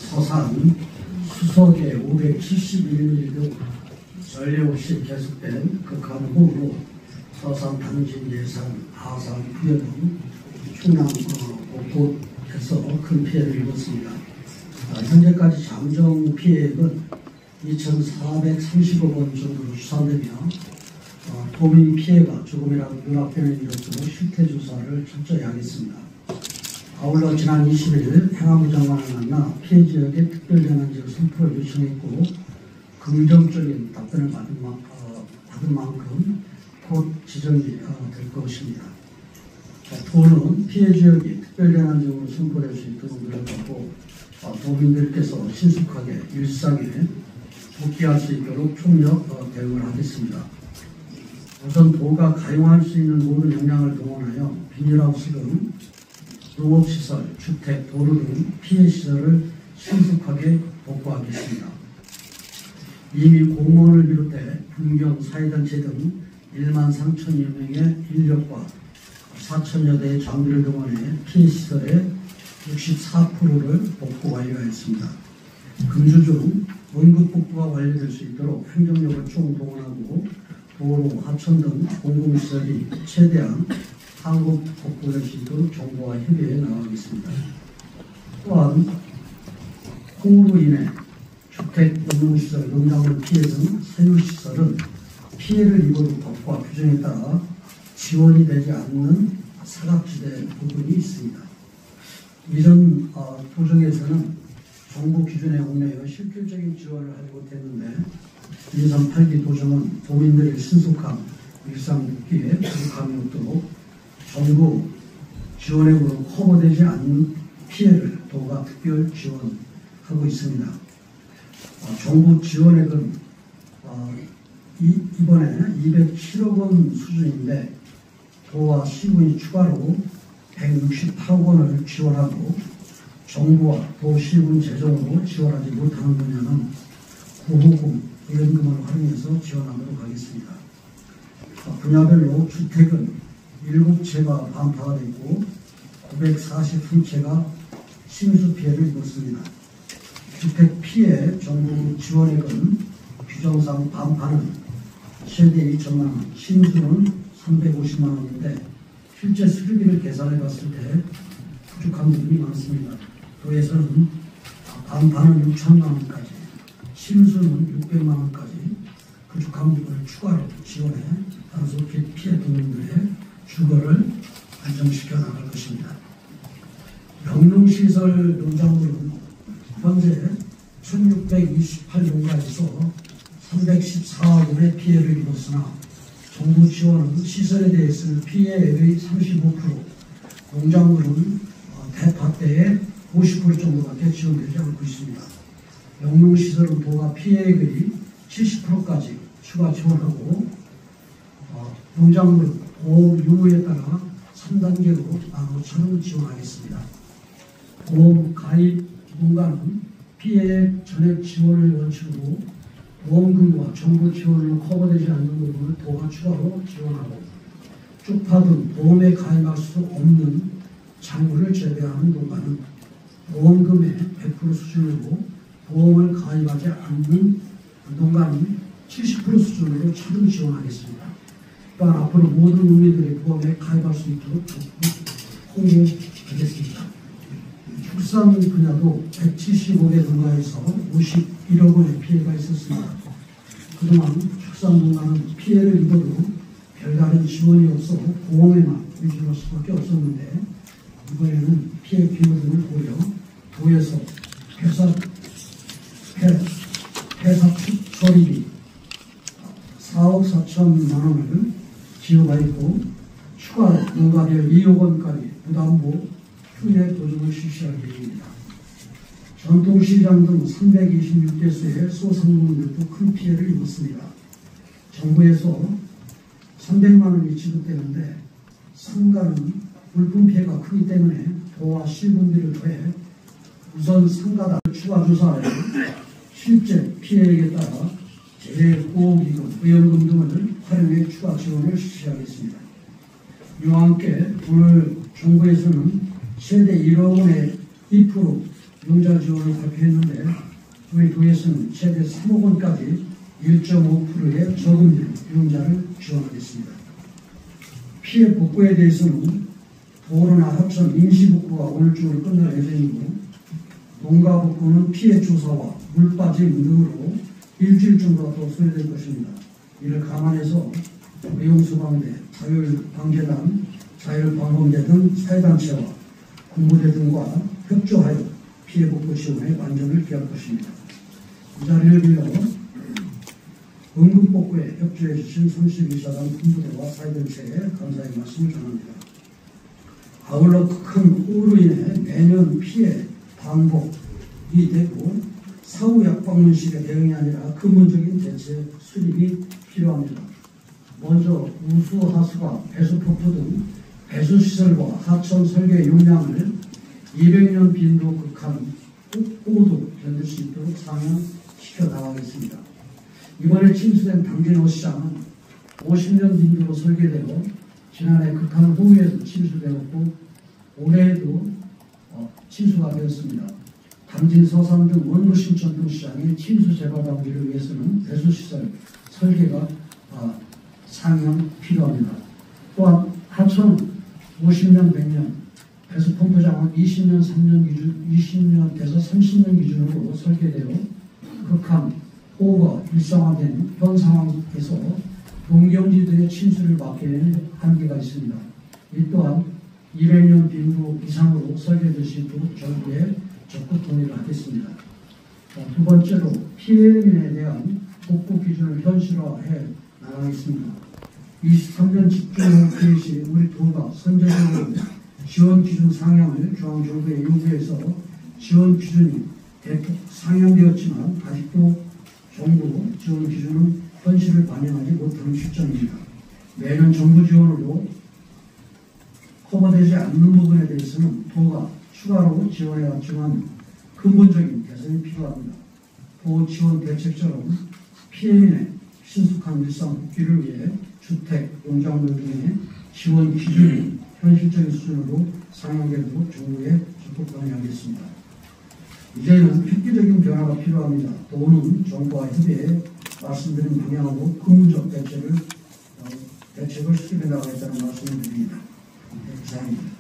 서산 수석에 571mm 전례 없이 계속된 극한 호우로 서산 당진 예산 하산 부여등 충남 곳곳에서 큰 피해를 입었습니다. 현재까지 잠정 피해액은 2,430억 원 정도로 추산되며 도민 피해가 조금이라도 누락되는 이력으로 실태조사를 철저히 하겠습니다. 아울러 지난 20일 행안부 장관을 만나 피해 지역의 특별재난지역 선포를 요청했고 긍정적인 답변을 받은 만큼 곧 지정이 될 것입니다. 도는 피해 지역이 특별재난지역으로 선포될 수 있도록 노력하고 도민들께서 신속하게 일상에 복귀할 수 있도록 총력 대응을 하겠습니다. 우선 도가 가용할 수 있는 모든 역량을 동원하여 비닐하우스 등 농업시설, 주택, 도로 등 피해시설을 신속하게 복구하겠습니다. 이미 공무원을 비롯해 분경, 사회단체 등 1만 3천여 명의 인력과 4천여 대의 장비를 동원해 피해시설의 64%를 복구 완료하였습니다. 금주 중 원급 복구가 완료될 수 있도록 행정력을 총동원하고 도로, 하천 등 공공시설이 최대한 한국 복구될 수 있도록 정부와 협의해 나가겠습니다. 또한 홍우로 인해 주택, 농농시설, 농작물 피해 등 사유시설은 피해를 입어도 법과 규정에 따라 지원이 되지 않는 사각지대 부분이 있습니다. 이런 도정에서는 정부 기준에 얽매여 실질적인 지원을 하지 못했는데 인삼 8기 도정은 도민들의 신속한 일상 복귀에 부족함이 없도록 정부 지원액으로 커버되지 않는 피해를 도가 특별 지원하고 있습니다. 정부 지원액은 이번에 207억 원 수준인데 도와 시군이 추가로 168억 원을 지원하고 정부와 도, 시군 재정으로 지원하지 못하는 분야는 구호금, 의원금을 활용해서 지원하도록 하겠습니다. 분야별로 주택은 7채가 반파가 됐고 943채가 침수 피해를 입었습니다. 주택 피해 정부 지원액은 규정상 반파는 최대 2천만 원, 침수는 350만 원인데 실제 수리비를 계산해 봤을 때 부족한 부분이 많습니다. 도에서는 반파는 6천만 원까지, 침수는 600만 원까지 부족한 부분을 추가로 지원해 단속히 피해 도민들의 주거를 안정시켜 나갈 것입니다. 영농시설 농작물은 현재 1628농가에서 314억 원의 피해를 입었으나 정부 지원은 시설에 대해 쓸 피해액의 35%, 농작물은 대파 때의 50% 정도밖에 지원되지 않고 있습니다. 영농시설은 도가 피해액의 70%까지 추가 지원하고 농작물은 보험 유무에 따라 3단계로 나눠처럼 지원하겠습니다. 보험 가입 농가는 피해액 전액 지원을 원칙으로 보험금과 정부 지원으로 커버되지 않는 부분을 도가 추가로 지원하고 쪽파 등 보험에 가입할 수 없는 작물을 재배하는 농가는 보험금의 100% 수준으로 보험을 가입하지 않는 농가는 70% 수준으로 차등 지원하겠습니다. 또한 앞으로 모든 농민들이 보험에 가입할 수 있도록 홍보하겠습니다. 축산 분야도 175개 농가에서 51억 원의 피해가 있었습니다. 그동안 축산 농가는 피해를 입어도 별다른 지원이 없어 보험에만 의존할 수밖에 없었는데 이번에는 피해 규모 등을 고려 도에서 회사 처리비 4억 4천만 원을 지급하였고 추가로 농가별 2억 원까지 부담보 흉내 도정을 실시할 예정입니다. 전통시장 등 326개소의 소상공인들도 큰 피해를 입었습니다. 정부에서 300만 원이 지급되는데 상가는 물품 피해가 크기 때문에 도와 시군비를 더해 우선 상가당 추가 조사하여 실제 피해액에 따라 재보호기금, 의원금 등을 활용해 추가 지원을 실시하겠습니다. 이와 함께 오늘 정부에서는 최대 1억 원의 2% 융자 지원을 발표했는데 우리 도에서는 최대 3억 원까지 1.5%의 저금리로 융자를 지원하겠습니다. 피해 복구에 대해서는 도로나 하천 임시복구가 오늘 중으로 끝날 예정이고 농가 복구는 피해 조사와 물빠짐 등으로 일주일 정도가 더 소요될 것입니다. 이를 감안해서 의용소방대, 자율방재단, 자율방범대 등 사회단체와 공무대 등과 협조하여 피해 복구 지원에 완전을 기할 것입니다. 이 자리를 빌려 응급복구에 협조해 주신 32사단 군부대와 사회단체에 감사의 말씀을 전합니다. 아울러 큰 호우로 인해 매년 피해 반복이 되고 사후 약방문식의 대응이 아니라 근본적인 대책 수립이 필요합니다. 먼저 우수, 하수가, 배수펌프 등 배수시설과 하천 설계 용량을 200년 빈도 극한 호우도 견딜 수 있도록 상향시켜 나가겠습니다. 이번에 침수된 당진호시장은 50년 빈도로 설계되어 지난해 극한 호우에도 침수되었고 올해에도 침수가 되었습니다. 당진, 서산 등 원도 신천 등 시장의 침수 재발 방지를 위해서는 배수시설 설계가 상향 필요합니다. 또한 하천은 50년, 100년, 배수펌프장은 20년, 20년에서 30년 기준으로 설계되어 극한 호우가 일상화된 현 상황에서 농경지대의 침수를 막기에는 한계가 있습니다. 이 또한 200년 빈도 이상으로 설계될 수 있도록 정부에 적극 동의를 하겠습니다. 두 번째로 피해민에 대한 복구 기준을 현실화해 나가겠습니다. 23년 집중호우 피해 시 우리 도가 선제적으로 지원 기준 상향을 중앙정부에 요구해서 지원 기준이 대폭 상향되었지만 아직도 정부 지원 기준은 현실을 반영하지 못하는 실정입니다. 매년 정부 지원으로 커버되지 않는 부분에 대해서는 도가 추가로 지원해왔지만 근본적인 개선이 필요합니다. 도 지원 대책처럼 피해민의 신속한 일상 복귀를 위해 주택, 용장물 등의 지원 기준이 현실적인 수준으로 상향되도록 정부에 적극 관여하겠습니다. 이제는 획기적인 변화가 필요합니다. 도는 정부와 협의해 말씀드린 방향으로 근본적 대책을 수립해 나가겠다는 말씀을 드립니다. 이상입니다.